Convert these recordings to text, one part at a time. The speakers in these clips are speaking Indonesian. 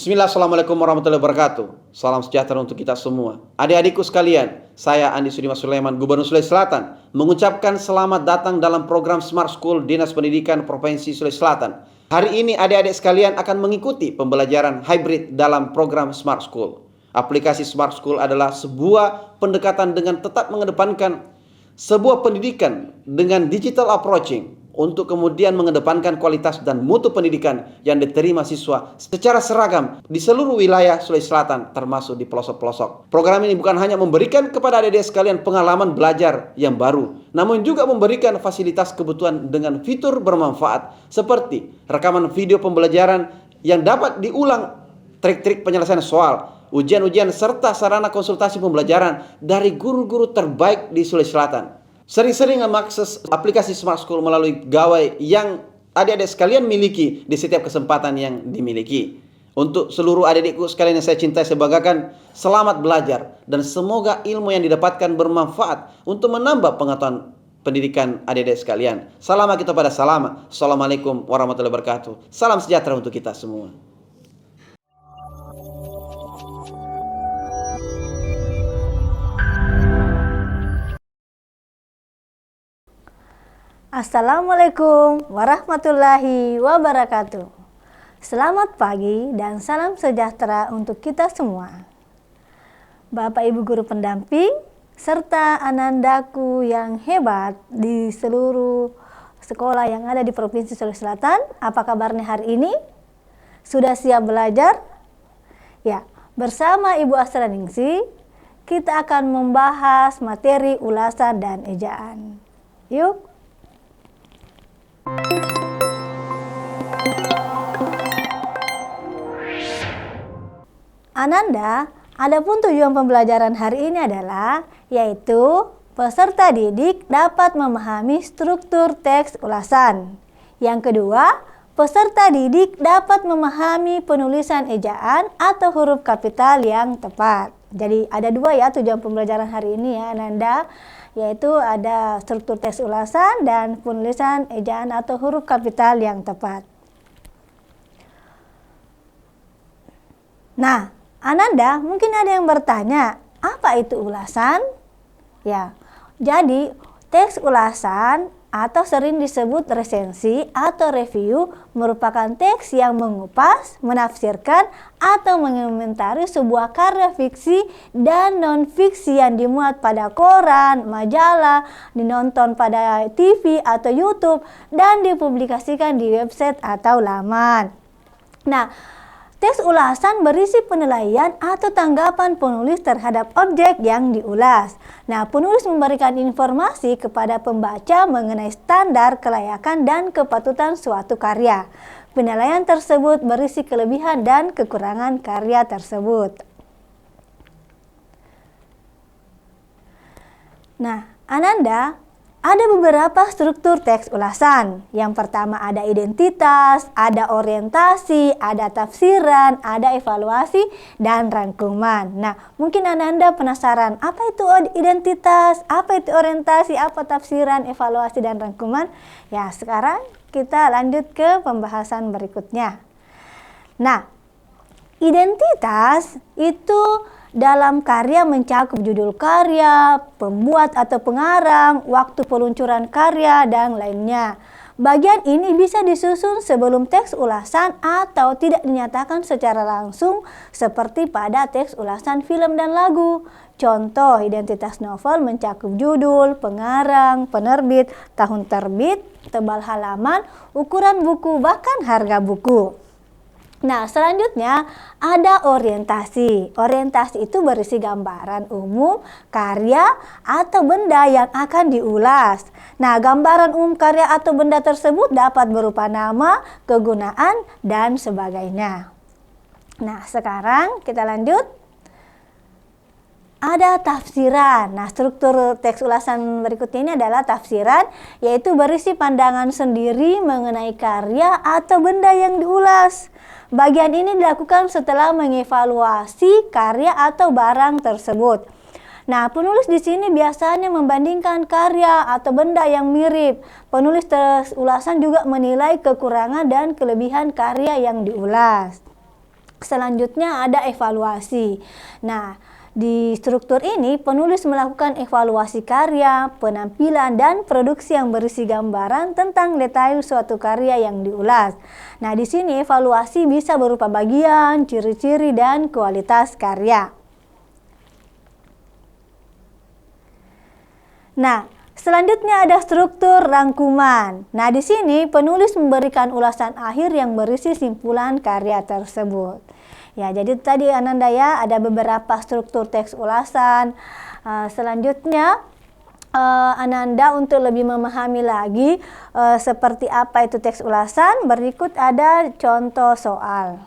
Bismillah, Assalamualaikum warahmatullahi wabarakatuh. Salam sejahtera untuk kita semua. Adik-adikku sekalian, saya Andi Sudimas Sulaiman, Gubernur Sulawesi Selatan, mengucapkan selamat datang dalam program Smart School Dinas Pendidikan Provinsi Sulawesi Selatan. Hari ini adik-adik sekalian akan mengikuti pembelajaran hybrid dalam program Smart School. Aplikasi Smart School adalah sebuah pendekatan dengan tetap mengedepankan sebuah pendidikan dengan digital approaching untuk kemudian mengedepankan kualitas dan mutu pendidikan yang diterima siswa secara seragam di seluruh wilayah Sulawesi Selatan termasuk di pelosok-pelosok. Program ini bukan hanya memberikan kepada adik-adik sekalian pengalaman belajar yang baru, namun juga memberikan fasilitas kebutuhan dengan fitur bermanfaat seperti rekaman video pembelajaran yang dapat diulang, trik-trik penyelesaian soal, ujian-ujian serta sarana konsultasi pembelajaran dari guru-guru terbaik di Sulawesi Selatan. Sering-sering mengakses aplikasi Smart School melalui gawai yang adik-adik sekalian miliki di setiap kesempatan yang dimiliki. Untuk seluruh adik-adikku sekalian yang saya cintai, saya banggakan, selamat belajar dan semoga ilmu yang didapatkan bermanfaat untuk menambah pengetahuan pendidikan adik-adik sekalian. Salam kita pada salam. Assalamualaikum warahmatullahi wabarakatuh. Salam sejahtera untuk kita semua. Assalamualaikum warahmatullahi wabarakatuh. Selamat pagi dan salam sejahtera untuk kita semua. Bapak Ibu guru pendamping serta anandaku yang hebat di seluruh sekolah yang ada di Provinsi Sulawesi Selatan, apa kabarnya hari ini? Sudah siap belajar? Ya, bersama Ibu Astra Ningsi kita akan membahas materi ulasan dan ejaan. Yuk. Ananda, adapun tujuan pembelajaran hari ini adalah yaitu peserta didik dapat memahami struktur teks ulasan. Yang kedua, peserta didik dapat memahami penulisan ejaan atau huruf kapital yang tepat. Jadi ada dua ya tujuan pembelajaran hari ini ya Ananda, yaitu ada struktur teks ulasan dan penulisan ejaan atau huruf kapital yang tepat. Nah, Ananda mungkin ada yang bertanya, apa itu ulasan? Ya, jadi teks ulasan atau sering disebut resensi atau review merupakan teks yang mengupas, menafsirkan, atau mengomentari sebuah karya fiksi dan non-fiksi yang dimuat pada koran, majalah, dinonton pada TV atau YouTube, dan dipublikasikan di website atau laman. Nah, teks ulasan berisi penilaian atau tanggapan penulis terhadap objek yang diulas. Nah, penulis memberikan informasi kepada pembaca mengenai standar kelayakan dan kepatutan suatu karya. Penilaian tersebut berisi kelebihan dan kekurangan karya tersebut. Nah, Ananda, ada beberapa struktur teks ulasan. Yang pertama ada identitas, ada orientasi, ada tafsiran, ada evaluasi, dan rangkuman. Nah, mungkin Ananda penasaran, apa itu identitas, apa itu orientasi, apa tafsiran, evaluasi, dan rangkuman? Ya, sekarang kita lanjut ke pembahasan berikutnya. Nah, identitas itu dalam karya mencakup judul karya, pembuat atau pengarang, waktu peluncuran karya, dan lainnya. Bagian ini bisa disusun sebelum teks ulasan atau tidak dinyatakan secara langsung seperti pada teks ulasan film dan lagu. Contoh, identitas novel mencakup judul, pengarang, penerbit, tahun terbit, tebal halaman, ukuran buku, bahkan harga buku. Nah, selanjutnya ada orientasi. Orientasi itu berisi gambaran umum, karya, atau benda yang akan diulas. Nah, gambaran umum karya atau benda tersebut dapat berupa nama, kegunaan, dan sebagainya. Nah, sekarang kita lanjut. Ada tafsiran. Nah, struktur teks ulasan berikutnya ini adalah tafsiran, yaitu berisi pandangan sendiri mengenai karya atau benda yang diulas. Bagian ini dilakukan setelah mengevaluasi karya atau barang tersebut. Nah, penulis di sini biasanya membandingkan karya atau benda yang mirip. Penulis teks ulasan juga menilai kekurangan dan kelebihan karya yang diulas. Selanjutnya ada evaluasi. Nah, di struktur ini penulis melakukan evaluasi karya, penampilan, dan produksi yang berisi gambaran tentang detail suatu karya yang diulas. Nah, di sini evaluasi bisa berupa bagian, ciri-ciri, dan kualitas karya. Nah, selanjutnya ada struktur rangkuman. Nah, di sini penulis memberikan ulasan akhir yang berisi simpulan karya tersebut. Ya, jadi tadi Ananda ya, ada beberapa struktur teks ulasan. Selanjutnya Ananda untuk lebih memahami lagi seperti apa itu teks ulasan, berikut ada contoh soal.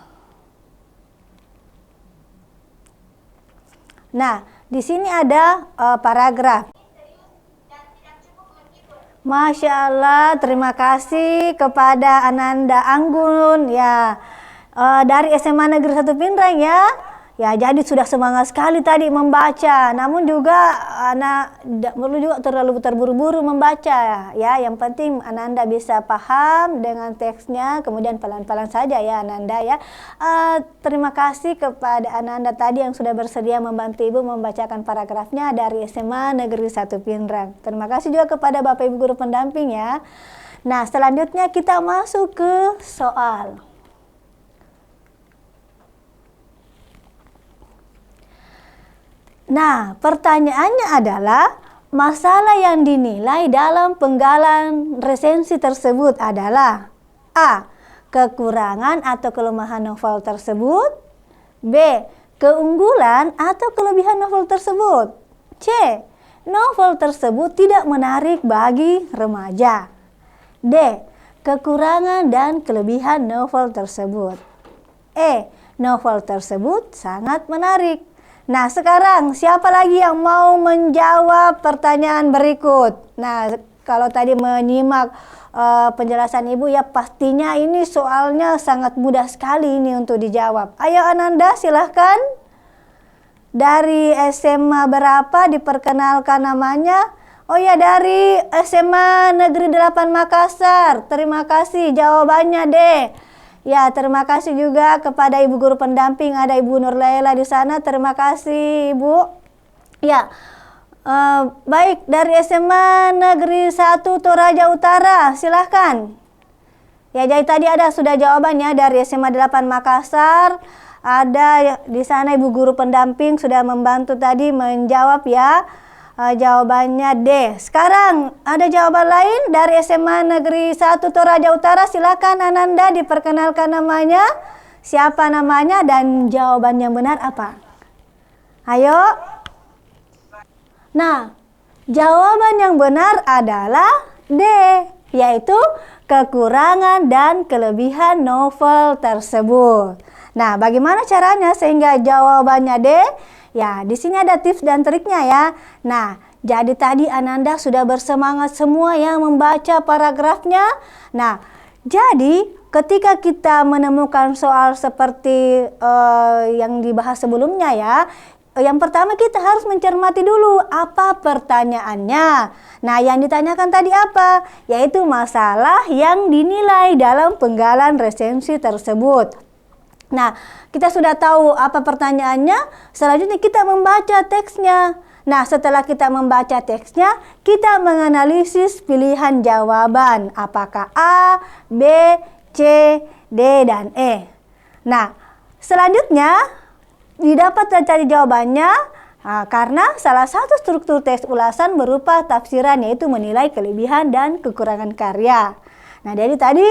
Nah, di sini ada paragraf. Masya Allah, terima kasih kepada Ananda Anggun ya. Dari SMA Negeri 1 Pinrang ya. Ya, jadi sudah semangat sekali tadi membaca. Namun juga anak tidak perlu juga terlalu terburu-buru membaca ya. Yang penting Ananda bisa paham dengan teksnya, kemudian pelan-pelan saja ya Ananda ya. Terima kasih kepada Ananda tadi yang sudah bersedia membantu Ibu membacakan paragrafnya dari SMA Negeri 1 Pinrang. Terima kasih juga kepada Bapak Ibu guru pendamping ya. Nah, selanjutnya kita masuk ke soal. Nah, pertanyaannya adalah masalah yang dinilai dalam penggalan resensi tersebut adalah A. Kekurangan atau kelemahan novel tersebut, B. Keunggulan atau kelebihan novel tersebut, C. Novel tersebut tidak menarik bagi remaja, D. Kekurangan dan kelebihan novel tersebut, E. Novel tersebut sangat menarik. Nah, sekarang siapa lagi yang mau menjawab pertanyaan berikut? Nah, kalau tadi menyimak penjelasan Ibu ya, pastinya ini soalnya sangat mudah sekali ini untuk dijawab. Ayo Ananda silahkan. Dari SMA berapa, diperkenalkan namanya? Oh ya, dari SMA Negeri 8 Makassar. Terima kasih jawabannya deh. Ya, terima kasih juga kepada Ibu guru pendamping, ada Ibu Nurlaila di sana. Terima kasih Ibu. Ya, baik, dari SMA Negeri 1 Toraja Utara, silahkan. Ya, jadi tadi ada sudah jawabannya dari SMA 8 Makassar. Ada di sana Ibu guru pendamping sudah membantu tadi menjawab ya. Jawabannya D. Sekarang ada jawaban lain dari SMA Negeri 1 Toraja Utara. Silakan Ananda diperkenalkan namanya, siapa namanya, dan jawaban yang benar apa. Ayo. Nah, jawaban yang benar adalah D, yaitu kekurangan dan kelebihan novel tersebut. Nah, bagaimana caranya sehingga jawabannya D? Ya, di sini ada tips dan triknya ya. Nah, jadi tadi Ananda sudah bersemangat semua yang membaca paragrafnya. Nah, jadi ketika kita menemukan soal seperti yang dibahas sebelumnya ya, yang pertama kita harus mencermati dulu apa pertanyaannya. Nah, yang ditanyakan tadi apa? Yaitu masalah yang dinilai dalam penggalan resensi tersebut. Nah, kita sudah tahu apa pertanyaannya, selanjutnya kita membaca teksnya. Nah, setelah kita membaca teksnya, kita menganalisis pilihan jawaban. Apakah A, B, C, D, dan E. Nah, selanjutnya didapat cari jawabannya karena salah satu struktur teks ulasan berupa tafsiran, yaitu menilai kelebihan dan kekurangan karya. Nah, jadi tadi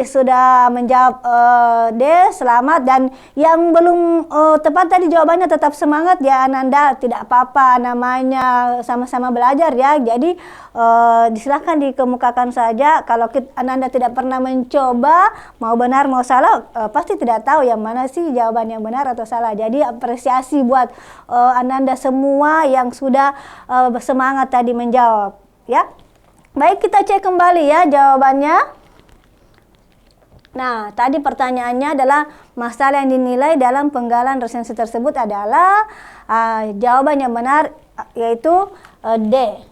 sudah menjawab D, selamat. Dan yang belum tepat tadi jawabannya tetap semangat ya Ananda, tidak apa-apa, namanya sama-sama belajar ya. Jadi silahkan dikemukakan saja. Kalau Ananda tidak pernah mencoba, mau benar mau salah, pasti tidak tahu yang mana sih jawaban yang benar atau salah. Jadi apresiasi buat Ananda semua yang sudah bersemangat tadi menjawab ya. Baik, kita cek kembali ya jawabannya. Nah, tadi pertanyaannya adalah masalah yang dinilai dalam penggalan resensi tersebut adalah jawaban yang benar yaitu D.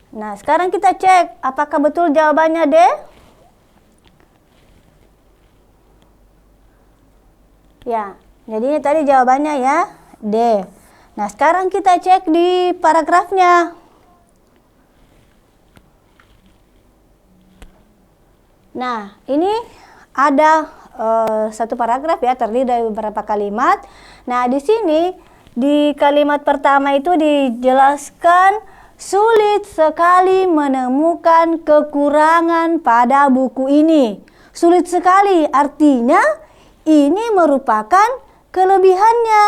Nah, sekarang kita cek apakah betul jawabannya D? Ya, jadi ini tadi jawabannya ya, D. Nah, sekarang kita cek di paragrafnya. Nah, ini ada satu paragraf ya, terdiri dari beberapa kalimat. Nah, di sini di kalimat pertama itu dijelaskan sulit sekali menemukan kekurangan pada buku ini. Sulit sekali artinya ini merupakan kelebihannya.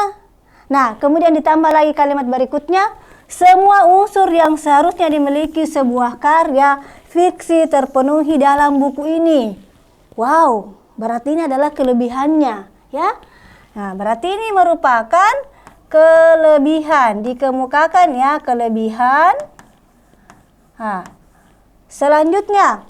Nah, kemudian ditambah lagi kalimat berikutnya, semua unsur yang seharusnya dimiliki sebuah karya fiksi terpenuhi dalam buku ini. Wow, berarti ini adalah kelebihannya, ya. Nah, berarti ini merupakan kelebihan, dikemukakan ya kelebihan. Nah, selanjutnya,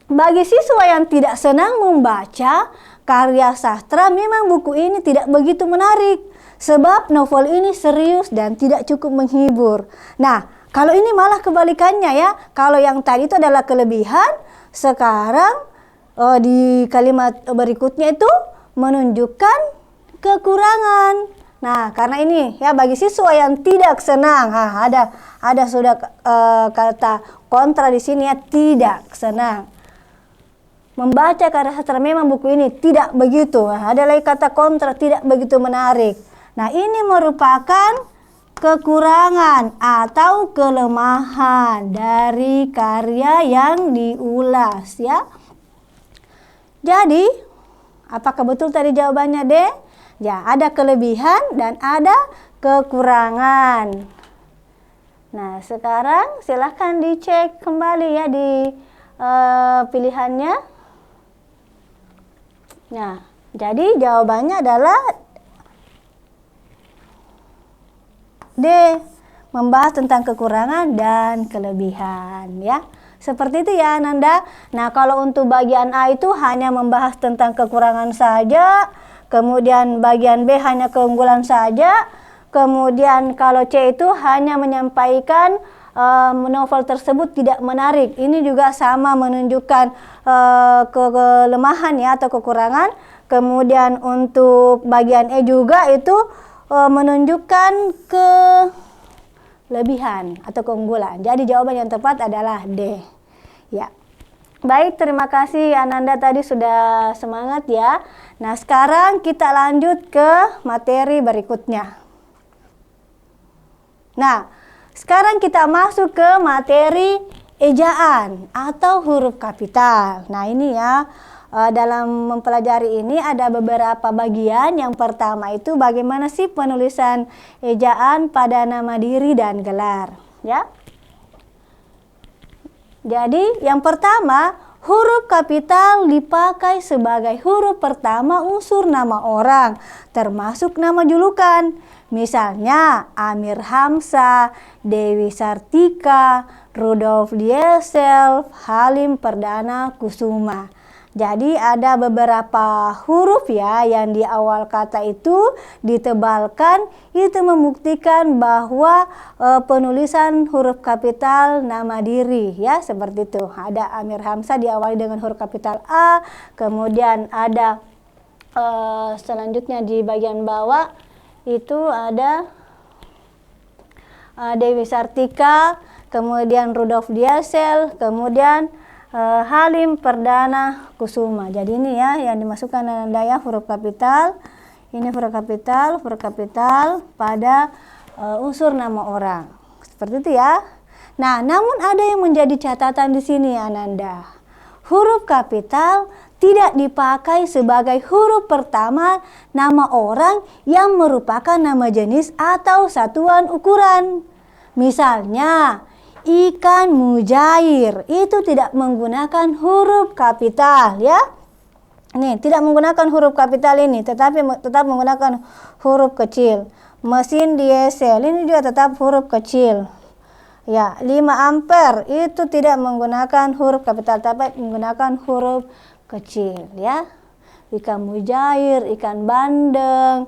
bagi siswa yang tidak senang membaca karya sastra, memang buku ini tidak begitu menarik. Sebab novel ini serius dan tidak cukup menghibur. Nah, kalau ini malah kebalikannya ya. Kalau yang tadi itu adalah kelebihan, sekarang di kalimat berikutnya itu menunjukkan kekurangan. Nah, karena ini ya bagi siswa yang tidak senang, ada sudah kata kontra di sini ya, tidak senang membaca karya sastra, memang buku ini tidak begitu. Nah, ada lagi kata kontra, tidak begitu menarik. Nah, ini merupakan kekurangan atau kelemahan dari karya yang diulas ya. Jadi, apakah betul tadi jawabannya D? Ya, ada kelebihan dan ada kekurangan. Nah, sekarang silahkan dicek kembali ya di pilihannya. Nah, jadi jawabannya adalah D, membahas tentang kekurangan dan kelebihan ya. Seperti itu ya Ananda. Nah, kalau untuk bagian A itu hanya membahas tentang kekurangan saja, kemudian bagian B hanya keunggulan saja, kemudian kalau C itu hanya menyampaikan novel tersebut tidak menarik. Ini juga sama menunjukkan kelemahan ya atau kekurangan. Kemudian untuk bagian E juga itu menunjukkan kelebihan atau keunggulan. Jadi jawaban yang tepat adalah D. Ya. Baik, terima kasih Ananda tadi sudah semangat ya. Nah, sekarang kita lanjut ke materi berikutnya. Nah, sekarang kita masuk ke materi ejaan atau huruf kapital. Nah, ini ya. Dalam mempelajari ini ada beberapa bagian. Yang pertama itu bagaimana sih penulisan ejaan pada nama diri dan gelar, ya. Jadi yang pertama, huruf kapital dipakai sebagai huruf pertama unsur nama orang, termasuk nama julukan. Misalnya Amir Hamzah, Dewi Sartika, Rudolf Diesel, Halim Perdana Kusuma. Jadi ada beberapa huruf ya yang di awal kata itu ditebalkan, itu membuktikan bahwa penulisan huruf kapital nama diri ya, seperti itu. Ada Amir Hamzah diawali dengan huruf kapital A, kemudian ada selanjutnya di bagian bawah itu ada Dewi Sartika, kemudian Rudolf Diesel, kemudian Halim Perdana Kusuma. Jadi ini ya yang dimasukkan Ananda ya, huruf kapital. Ini huruf kapital pada unsur nama orang. Seperti itu ya. Nah, namun ada yang menjadi catatan di sini Ananda. Huruf kapital tidak dipakai sebagai huruf pertama nama orang yang merupakan nama jenis atau satuan ukuran. Misalnya ikan mujair itu tidak menggunakan huruf kapital ya. Ini tidak menggunakan huruf kapital ini, tetapi tetap menggunakan huruf kecil. Mesin diesel ini juga tetap huruf kecil. Ya, 5 ampere itu tidak menggunakan huruf kapital, tapi menggunakan huruf kecil ya. Ikan mujair, ikan bandeng,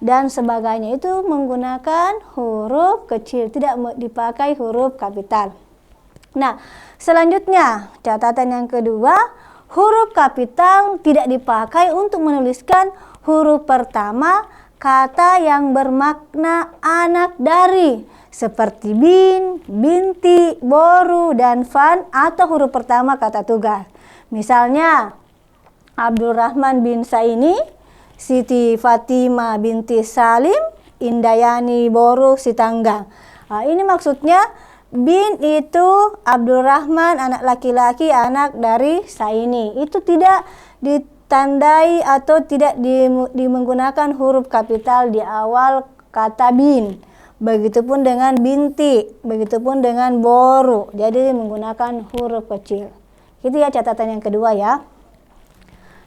dan sebagainya itu menggunakan huruf kecil, tidak dipakai huruf kapital. Nah, selanjutnya catatan yang kedua, huruf kapital tidak dipakai untuk menuliskan huruf pertama kata yang bermakna anak dari, seperti bin, binti, boru, dan fan atau huruf pertama kata tugas. Misalnya Abdul Rahman bin Saini, Siti Fatimah binti Salim, Indayani Boru Sitanggang. Nah, ini maksudnya bin itu Abdul Rahman, anak laki-laki, anak dari Saini. Itu tidak ditandai atau tidak menggunakan huruf kapital di awal kata bin. Begitupun dengan binti, begitupun dengan boru. Jadi menggunakan huruf kecil. Itu ya catatan yang kedua ya.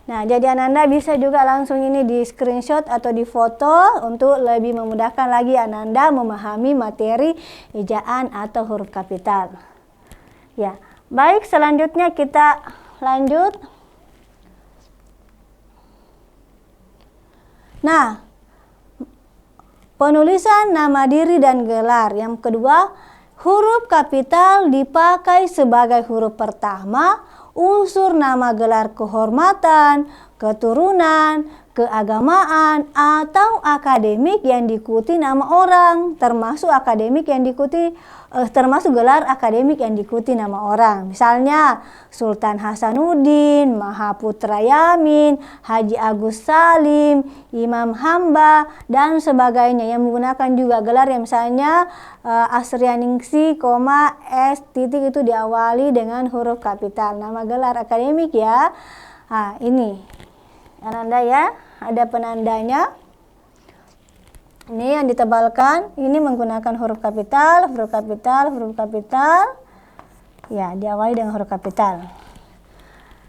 Nah, jadi Ananda bisa juga langsung ini di screenshot atau di foto untuk lebih memudahkan lagi Ananda memahami materi ejaan atau huruf kapital. Ya, baik, selanjutnya kita lanjut. Nah, penulisan nama diri dan gelar. Yang kedua, huruf kapital dipakai sebagai huruf pertama unsur nama gelar kehormatan, keturunan, keagamaan, atau akademik yang diikuti nama orang, termasuk gelar akademik yang diikuti nama orang. Misalnya Sultan Hasanuddin, Mahaputra Yamin, Haji Agus Salim, Imam Hamba, dan sebagainya yang menggunakan juga gelar yang misalnya Asrianingsi, S titik itu diawali dengan huruf kapital. Nama gelar akademik ya. Nah, ini Ananda ya, ada penandanya. Ini yang ditebalkan, ini menggunakan huruf kapital, huruf kapital, huruf kapital. Ya, diawali dengan huruf kapital.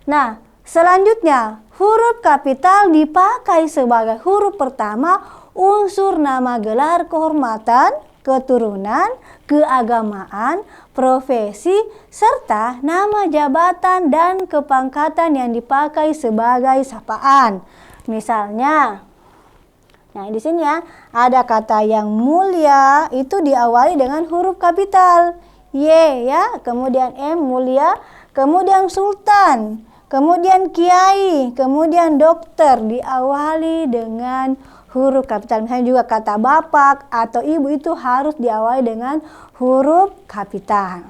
Nah, selanjutnya huruf kapital dipakai sebagai huruf pertama unsur nama gelar kehormatan, keturunan, keagamaan, profesi, serta nama jabatan dan kepangkatan yang dipakai sebagai sapaan. Misalnya, nah di sini ya ada kata yang mulia itu diawali dengan huruf kapital Y ya, kemudian M mulia, kemudian sultan, kemudian kiai, kemudian dokter diawali dengan huruf kapital. Misalnya juga kata bapak atau ibu itu harus diawali dengan huruf kapital.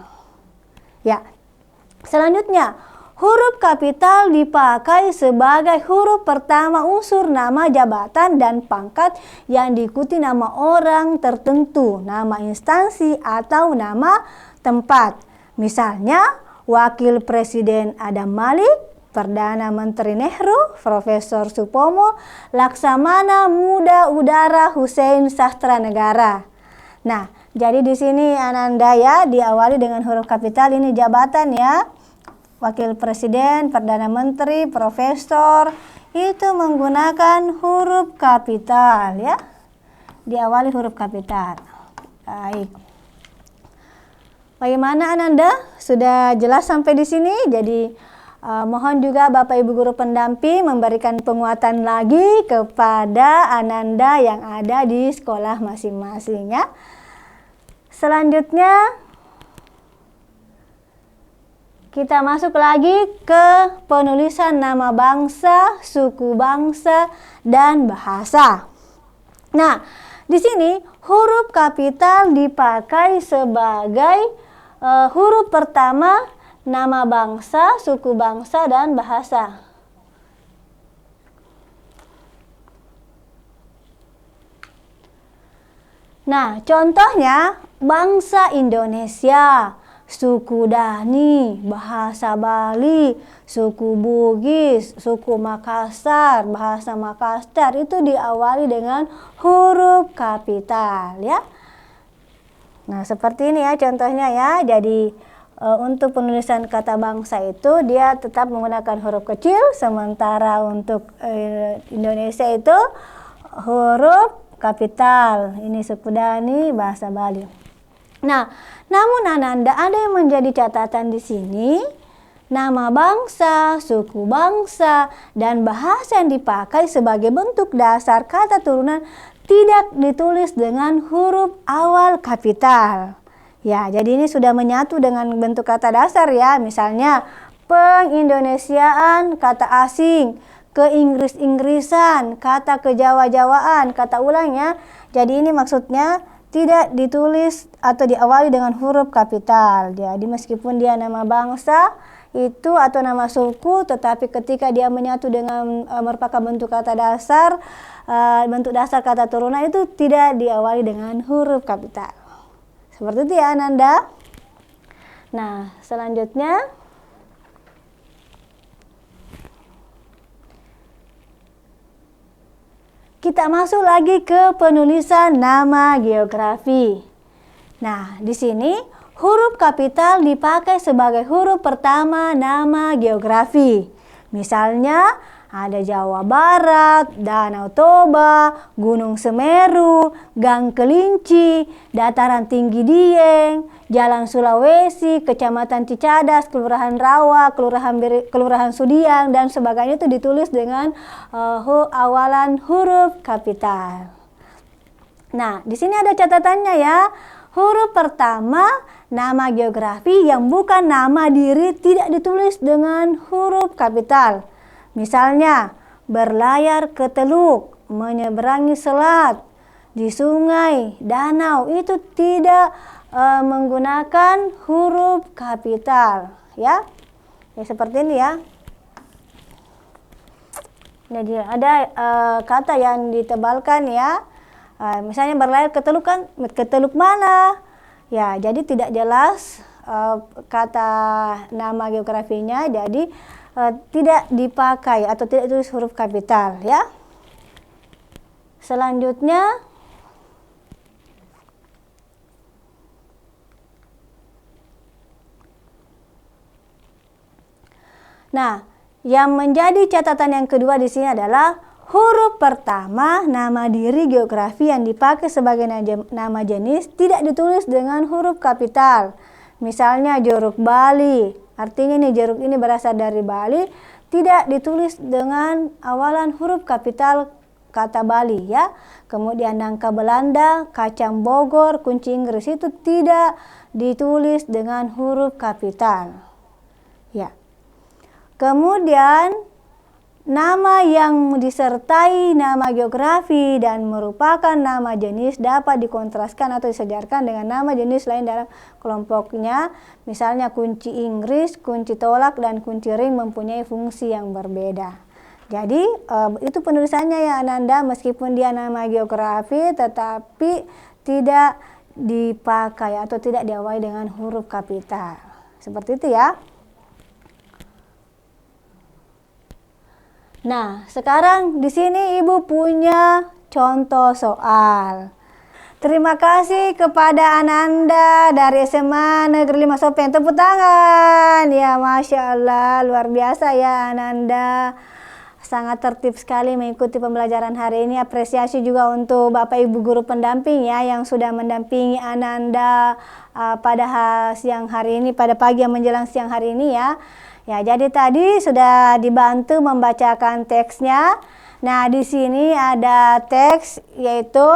Ya. Selanjutnya, huruf kapital dipakai sebagai huruf pertama unsur nama jabatan dan pangkat yang diikuti nama orang tertentu, nama instansi atau nama tempat. Misalnya, Wakil Presiden Adam Malik, Perdana Menteri Nehru, Profesor Supomo, Laksamana Muda Udara Hussein Sastra Negara. Nah, jadi di sini Ananda ya diawali dengan huruf kapital, ini jabatan ya. Wakil Presiden, Perdana Menteri, Profesor itu menggunakan huruf kapital ya. Diawali huruf kapital. Baik. Bagaimana Ananda? Sudah jelas sampai di sini? Jadi mohon juga Bapak Ibu Guru pendamping memberikan penguatan lagi kepada Ananda yang ada di sekolah masing-masing ya. Selanjutnya kita masuk lagi ke penulisan nama bangsa, suku bangsa, dan bahasa. Nah, di sini huruf kapital dipakai sebagai huruf pertama nama bangsa, suku bangsa, dan bahasa. Nah, contohnya bangsa Indonesia, suku Dani, bahasa Bali, suku Bugis, suku Makassar, bahasa Makassar itu diawali dengan huruf kapital ya. Nah, seperti ini ya contohnya ya. Jadi untuk penulisan kata bangsa itu dia tetap menggunakan huruf kecil, sementara untuk Indonesia itu huruf kapital. Ini suku Dani, bahasa Bali. Nah, namun Ananda ada yang menjadi catatan di sini. Nama bangsa, suku bangsa, dan bahasa yang dipakai sebagai bentuk dasar kata turunan tidak ditulis dengan huruf awal kapital. Ya, jadi ini sudah menyatu dengan bentuk kata dasar ya. Misalnya pengindonesiaan kata asing, keinggris-inggrisan, kata kejawa-jawaan, kata ulang ya. Jadi ini maksudnya tidak ditulis atau diawali dengan huruf kapital. Jadi meskipun dia nama bangsa itu atau nama suku, tetapi ketika dia menyatu dengan merupakan bentuk kata dasar, bentuk dasar kata turunan itu tidak diawali dengan huruf kapital. Seperti itu ya Ananda. Nah, selanjutnya kita masuk lagi ke penulisan nama geografi. Nah, di sini huruf kapital dipakai sebagai huruf pertama nama geografi. Misalnya ada Jawa Barat, Danau Toba, Gunung Semeru, Gang Kelinci, Dataran Tinggi Dieng, Jalan Sulawesi, Kecamatan Cicadas, Kelurahan Rawa, Kelurahan Sudiang, dan sebagainya itu ditulis dengan awalan huruf kapital. Nah, di sini ada catatannya ya. Huruf pertama nama geografi yang bukan nama diri tidak ditulis dengan huruf kapital. Misalnya, berlayar ke teluk, menyeberangi selat, di sungai, danau, itu tidak menggunakan huruf kapital, ya. Ya seperti ini ya. Jadi ada kata yang ditebalkan ya. Misalnya berlayar ke teluk, kan ke teluk mana? Ya, jadi tidak jelas kata nama geografinya, jadi tidak dipakai atau tidak ditulis huruf kapital ya. Selanjutnya yang menjadi catatan yang kedua di sini adalah huruf pertama nama diri geografi yang dipakai sebagai nama jenis tidak ditulis dengan huruf kapital. Misalnya Jeruk Bali, artinya nih jeruk ini berasal dari Bali, tidak ditulis dengan awalan huruf kapital kata Bali ya. Kemudian nangka Belanda, kacang Bogor, kunci Inggris itu tidak ditulis dengan huruf kapital. Ya. Kemudian nama yang disertai nama geografi dan merupakan nama jenis dapat dikontraskan atau disejarkan dengan nama jenis lain dalam kelompoknya. Misalnya kunci Inggris, kunci tolak, dan kunci ring mempunyai fungsi yang berbeda. Jadi itu penulisannya ya Ananda, meskipun dia nama geografi tetapi tidak dipakai atau tidak diawali dengan huruf kapital. Seperti itu ya. Nah, sekarang di sini Ibu punya contoh soal. Terima kasih kepada Ananda dari SMA Negeri 5 Sopeng. Tepuk tangan. Ya, Masya Allah, luar biasa ya Ananda. Sangat tertib sekali mengikuti pembelajaran hari ini. Apresiasi juga untuk Bapak Ibu guru pendamping ya yang sudah mendampingi Ananda pada siang hari ini, pada pagi yang menjelang siang hari ini ya. Ya, jadi tadi sudah dibantu membacakan teksnya. Nah, di sini ada teks yaitu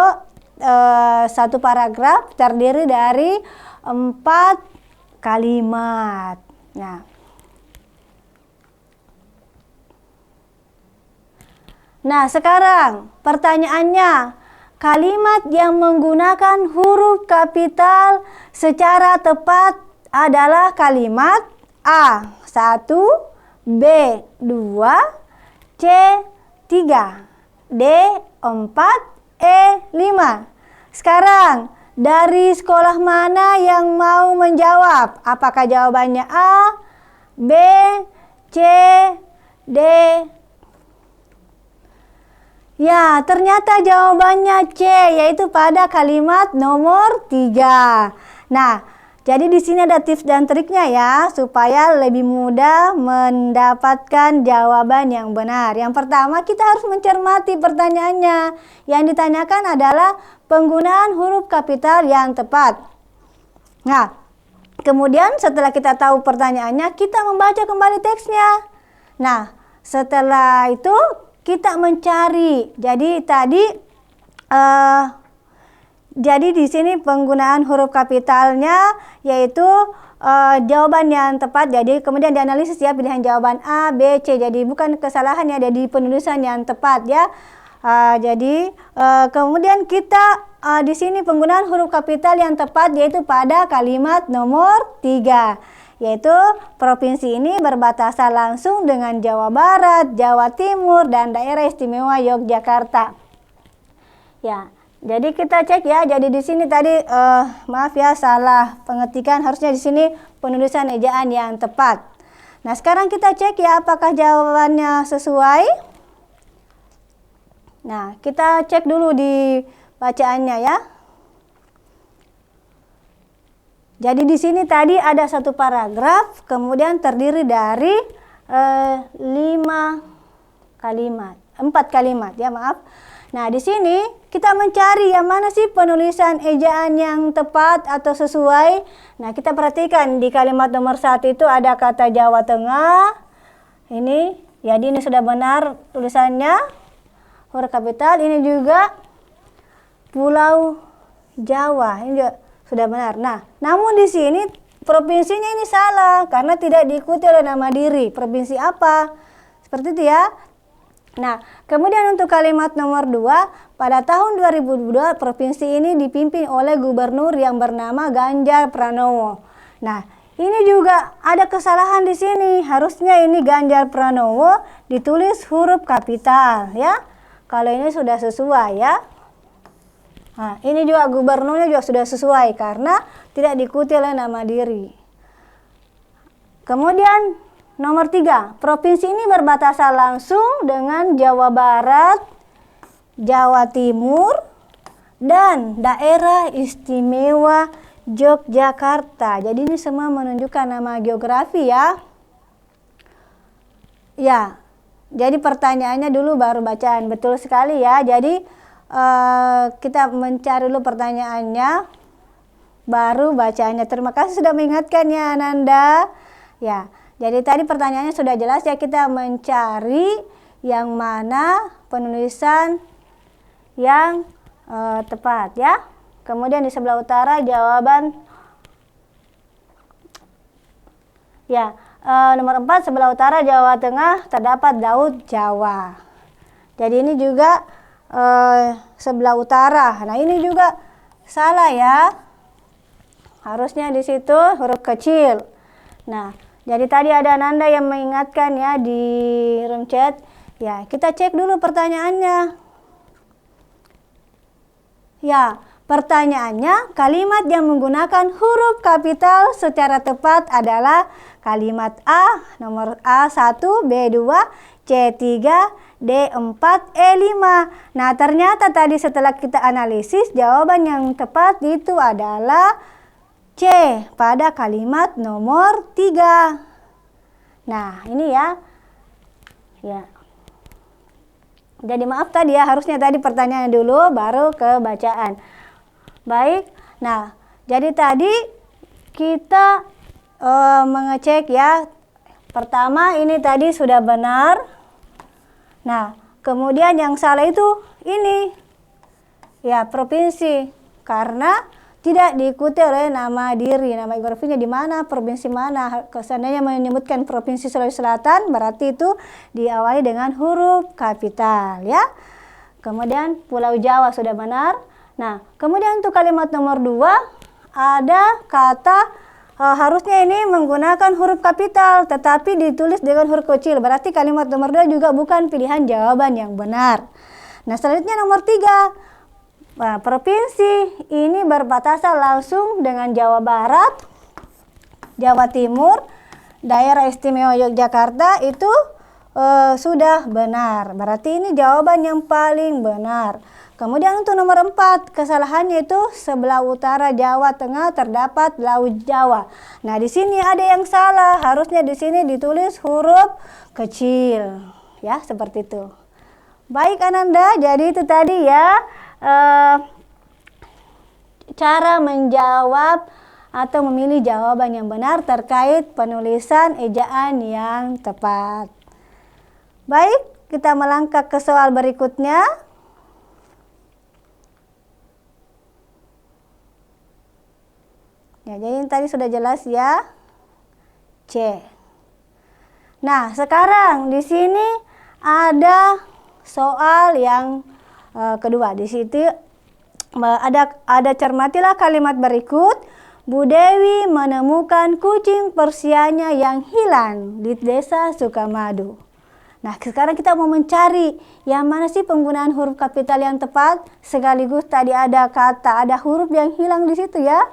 satu paragraf terdiri dari 4 kalimat. Nah, sekarang pertanyaannya, kalimat yang menggunakan huruf kapital secara tepat adalah kalimat A. 1, B. 2, C. 3, D. 4, E. 5. Sekarang dari sekolah mana yang mau menjawab? Apakah jawabannya A, B, C, D? Ya, ternyata jawabannya C, yaitu pada kalimat nomor 3. Nah, jadi di sini ada tips dan triknya ya, supaya lebih mudah mendapatkan jawaban yang benar. Yang pertama, kita harus mencermati pertanyaannya. Yang ditanyakan adalah penggunaan huruf kapital yang tepat. Nah, kemudian setelah kita tahu pertanyaannya, kita membaca kembali teksnya. Nah, setelah itu kita mencari. Jadi tadi eh, jadi di sini penggunaan huruf kapitalnya yaitu jawaban yang tepat. Jadi kemudian dianalisis ya pilihan jawaban A, B, C. Jadi bukan kesalahan ya, jadi penulisan yang tepat ya. Jadi kemudian kita di sini penggunaan huruf kapital yang tepat yaitu pada kalimat nomor 3. Yaitu provinsi ini berbatasan langsung dengan Jawa Barat, Jawa Timur, dan Daerah Istimewa Yogyakarta. Ya, jadi kita cek ya. Jadi di sini tadi maaf ya salah pengetikan, harusnya di sini penulisan ejaan yang tepat. Nah, sekarang kita cek ya apakah jawabannya sesuai. Nah, kita cek dulu di bacaannya ya. Jadi di sini tadi ada satu paragraf, kemudian terdiri dari 4 kalimat ya, maaf. Nah, di sini kita mencari yang mana sih penulisan ejaan yang tepat atau sesuai. Nah, kita perhatikan di kalimat nomor 1 itu ada kata Jawa Tengah. Ini, jadi ini sudah benar tulisannya, huruf kapital. Ini juga Pulau Jawa, ini juga sudah benar. Nah, namun di sini provinsinya ini salah karena tidak diikuti oleh nama diri. Provinsi apa? Seperti itu ya. Nah, kemudian untuk kalimat nomor 2, pada tahun 2002 provinsi ini dipimpin oleh gubernur yang bernama Ganjar Pranowo. Nah, ini juga ada kesalahan di sini. Harusnya ini Ganjar Pranowo ditulis huruf kapital ya. Kalau ini sudah sesuai ya. Nah, ini juga gubernurnya juga sudah sesuai karena tidak diikuti oleh nama diri. Kemudian nomor 3, provinsi ini berbatasan langsung dengan Jawa Barat, Jawa Timur, dan Daerah Istimewa Yogyakarta. Jadi ini semua menunjukkan nama geografi ya. Ya, jadi pertanyaannya dulu baru bacaan. Betul sekali ya. Jadi kita mencari dulu pertanyaannya, baru bacaannya. Terima kasih sudah mengingatkan ya Ananda. Ya, jadi tadi pertanyaannya sudah jelas ya, kita mencari yang mana penulisan yang tepat ya. Kemudian di sebelah utara jawaban ya, nomor 4 sebelah utara Jawa Tengah terdapat Laut Jawa. Jadi ini juga sebelah utara. Nah, ini juga salah ya. Harusnya di situ huruf kecil. Nah, jadi tadi ada Nanda yang mengingatkan ya di room chat. Ya, kita cek dulu pertanyaannya. Ya, pertanyaannya kalimat yang menggunakan huruf kapital secara tepat adalah kalimat A, nomor A1, B2, C3, D4, E5. Nah, ternyata tadi setelah kita analisis, jawaban yang tepat itu adalah C pada kalimat nomor 3. Nah, ini ya. Ya. Jadi maaf tadi ya, harusnya tadi pertanyaannya dulu baru ke bacaan. Baik. Nah, jadi tadi kita mengecek ya. Pertama ini tadi sudah benar. Nah, kemudian yang salah itu ini ya, provinsi, karena tidak diikuti oleh nama diri. Nama geografinya di mana, provinsi mana. Seandainya menyebutkan provinsi Sulawesi Selatan, berarti itu diawali dengan huruf kapital ya. Kemudian Pulau Jawa sudah benar. Nah, kemudian untuk kalimat nomor 2 ada kata harusnya ini menggunakan huruf kapital tetapi ditulis dengan huruf kecil. Berarti kalimat nomor 2 juga bukan pilihan jawaban yang benar. Nah, selanjutnya nomor 3. Nah, provinsi ini berbatasan langsung dengan Jawa Barat, Jawa Timur, Daerah Istimewa Yogyakarta itu sudah benar. Berarti ini jawaban yang paling benar. Kemudian untuk nomor 4, kesalahannya itu sebelah utara Jawa Tengah terdapat Laut Jawa. Nah, di sini ada yang salah. Harusnya di sini ditulis huruf kecil. Ya, seperti itu. Baik Ananda, jadi itu tadi ya cara menjawab atau memilih jawaban yang benar terkait penulisan ejaan yang tepat. Baik, kita melangkah ke soal berikutnya. Ya, jadi tadi sudah jelas ya. C. Nah, sekarang di sini ada soal yang kedua. Di situ ada cermatilah kalimat berikut. Bu Dewi menemukan kucing Persianya yang hilang di desa Sukamadu. Nah, sekarang kita mau mencari yang mana sih penggunaan huruf kapital yang tepat, sekaligus tadi ada huruf yang hilang di situ ya.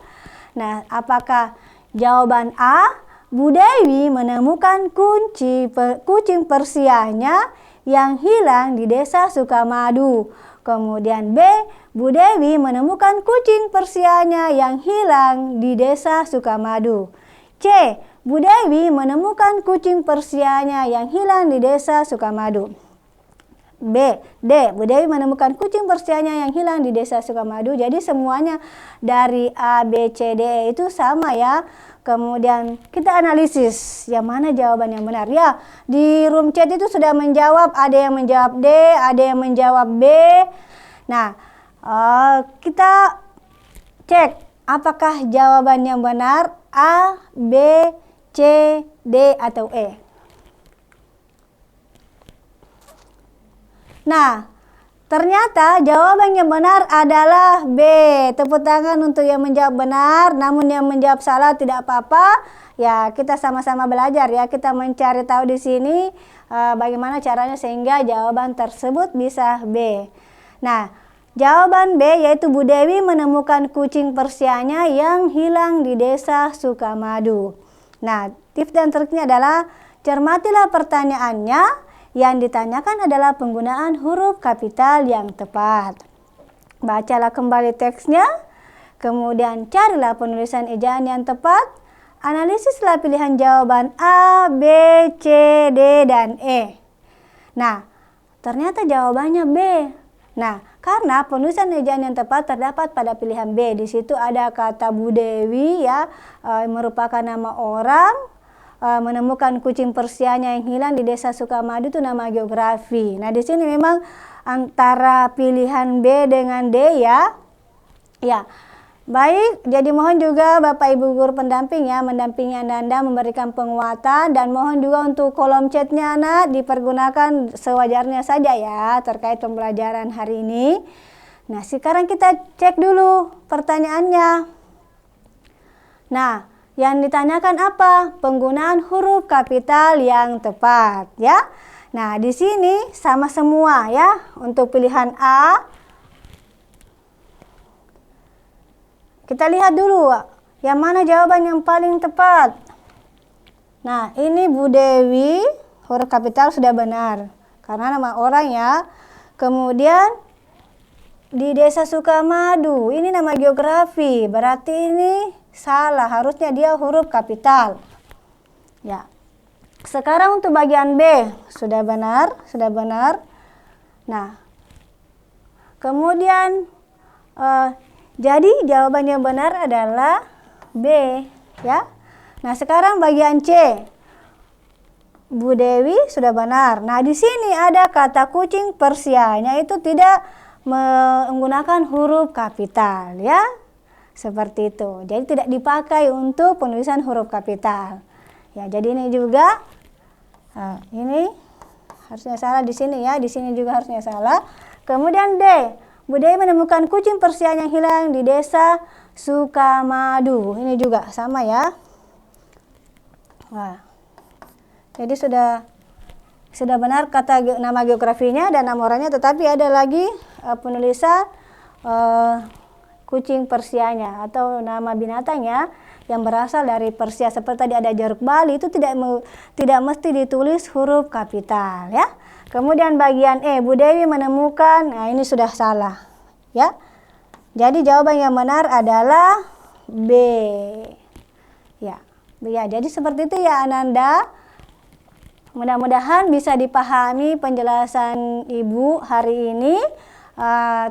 Nah, apakah jawaban A, Bu Dewi menemukan kucing Persianya yang hilang di desa Sukamadu. Kemudian B, Bu Dewi menemukan kucing Persianya yang hilang di desa Sukamadu. C, Bu Dewi menemukan kucing Persianya yang hilang di desa Sukamadu. D, Bu Dewi menemukan kucing Persianya yang hilang di desa Sukamadu. Jadi semuanya dari A, B, C, D, E itu sama ya. Kemudian kita analisis yang mana jawaban yang benar. Ya, di room chat itu sudah menjawab, ada yang menjawab D, ada yang menjawab B. Nah, kita cek apakah jawaban yang benar A, B, C, D, atau E. Nah, ternyata jawaban yang benar adalah B. Tepuk tangan untuk yang menjawab benar, namun yang menjawab salah tidak apa-apa. Ya, kita sama-sama belajar ya. Kita mencari tahu di sini bagaimana caranya sehingga jawaban tersebut bisa B. Nah, jawaban B yaitu Bu Dewi menemukan kucing Persianya yang hilang di desa Sukamadu. Nah, tips dan triknya adalah cermatilah pertanyaannya. Yang ditanyakan adalah penggunaan huruf kapital yang tepat. Bacalah kembali teksnya, kemudian carilah penulisan ejaan yang tepat, analisislah pilihan jawaban A, B, C, D, dan E. Nah, ternyata jawabannya B. Nah, karena penulisan ejaan yang tepat terdapat pada pilihan B. Di situ ada kata Bu Dewi ya, merupakan nama orang. Menemukan kucing Persianya yang hilang di desa Sukamadu itu nama geografi. Nah, di sini memang antara pilihan B dengan D ya. Ya. Baik, jadi mohon juga Bapak Ibu guru pendamping ya mendampingi Anda memberikan penguatan, dan mohon juga untuk kolom chatnya anak dipergunakan sewajarnya saja ya terkait pembelajaran hari ini. Nah, sekarang kita cek dulu pertanyaannya. Nah, yang ditanyakan apa? Penggunaan huruf kapital yang tepat ya. Nah, di sini sama semua ya. Untuk pilihan A, kita lihat dulu yang mana jawaban yang paling tepat. Nah, ini Bu Dewi, huruf kapital sudah benar karena nama orang ya. Kemudian di desa Sukamadu, ini nama geografi, berarti ini salah, harusnya dia huruf kapital. Ya. Sekarang untuk bagian B sudah benar. Nah, kemudian jadi jawaban yang benar adalah B, ya. Nah, sekarang bagian C. Bu Dewi sudah benar. Nah, di sini ada kata kucing Persianya itu tidak menggunakan huruf kapital, ya. Seperti itu. Jadi tidak dipakai untuk penulisan huruf kapital. Ya, jadi ini juga ini harusnya salah di sini ya, di sini juga harusnya salah. Kemudian D, Bu Dewi menemukan kucing Persia yang hilang di desa Sukamadu. Ini juga sama ya. Nah, jadi sudah benar kata nama geografinya dan nama orangnya, tetapi ada lagi penulisan kucing Persianya atau nama binatangnya yang berasal dari Persia. Seperti tadi ada jeruk Bali, itu tidak mesti ditulis huruf kapital ya. Kemudian bagian E, Bu Dewi menemukan, nah ini sudah salah ya. Jadi jawaban yang benar adalah B. Ya. Ya, jadi seperti itu ya Ananda. Mudah-mudahan bisa dipahami penjelasan Ibu hari ini.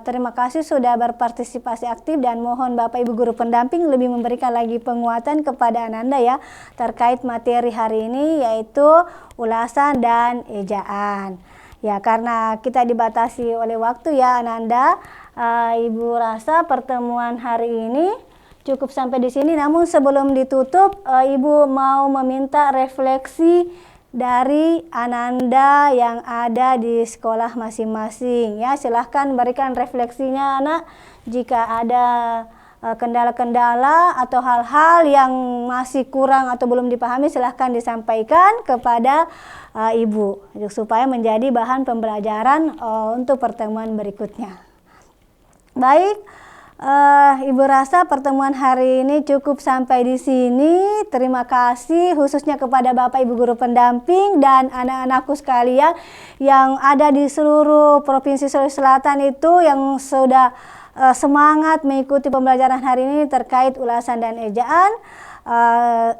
Terima kasih sudah berpartisipasi aktif, dan mohon Bapak Ibu guru pendamping lebih memberikan lagi penguatan kepada Ananda ya terkait materi hari ini, yaitu ulasan dan ejaan. Ya, karena kita dibatasi oleh waktu ya Ananda, Ibu rasa pertemuan hari ini cukup sampai di sini. Namun sebelum ditutup, Ibu mau meminta refleksi dari Ananda yang ada di sekolah masing-masing. Ya, silahkan berikan refleksinya anak. Jika ada kendala-kendala atau hal-hal yang masih kurang atau belum dipahami, silahkan disampaikan kepada Ibu supaya menjadi bahan pembelajaran untuk pertemuan berikutnya. Baik, Ibu rasa pertemuan hari ini cukup sampai di sini. Terima kasih khususnya kepada Bapak Ibu guru pendamping dan anak-anakku sekalian yang ada di seluruh Provinsi Sulawesi Selatan itu yang sudah semangat mengikuti pembelajaran hari ini terkait ulasan dan ejaan.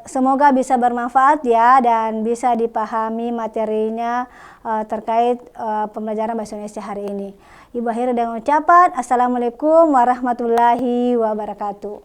Semoga bisa bermanfaat ya dan bisa dipahami materinya terkait pembelajaran bahasa Indonesia hari ini. Ibu akhiri dengan ucapan Assalamualaikum warahmatullahi wabarakatuh.